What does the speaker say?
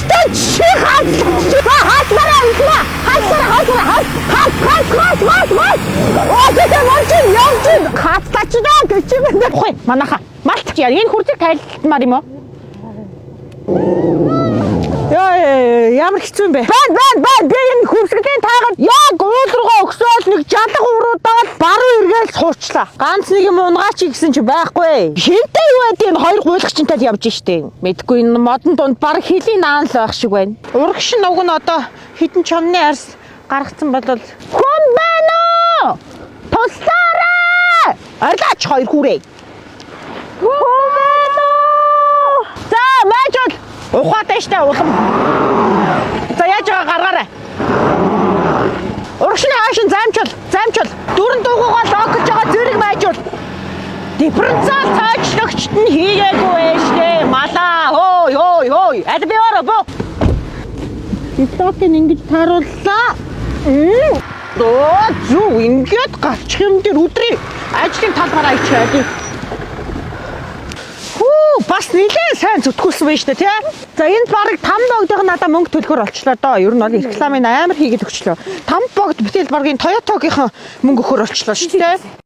Ачтай чи хаалмараа үлээ. Хаалмараа. Хой, манаха. Малч яа, энэ хурцыг тайлмаар юм уу? Ямар хэцүү юм бэ? Байн. Би энэ хөвсгөлийн таагаад яг уул руугаа өгсөөл нэг жалах уруудаад баруун эргээл суучлаа. Ганц нэг юм унгаач гэсэн чи байхгүй. Хинтэй юу байд энэ хоёр гуйлагчтай явж штэ. Мэдгүй энэ модон дунд баг хилийн наан л байх шиг байна. Урагш нь уг нь одоо хитэн чомны арс гаргацсан бодвол хүн байна уу? Туслаарай! Арилаач хоёр хүрээ. Хүн байна уу? За, маажул ухаатай штэ улам. За яаж байгаа гаргаарай. Урагшны хаашин замчул. Дөрөн дугуйгаа локж байгаа зэрэг маажул. Дифференциал цаачлогчт нь хийгээгүй штэ. Малаа. Хөөй. Аль би ороо. Диплокийг ингэж таарууллаа. Зүг ингээд гарчих юм дээр өдрий ажлын талбараа ичээд. Бас нэлээд сайн зүтгүүлсэн байна шүү дээ, тий? За энд барыг 5 богдыг надад мөнгө төлөхөр олчлоо доо. Ер нь бол рекламын амар хийгээд өгчлөө. 5 богд бүтээл баргийн Toyota-гийнхан мөнгө өгөхөр олчлоо шүү дээ.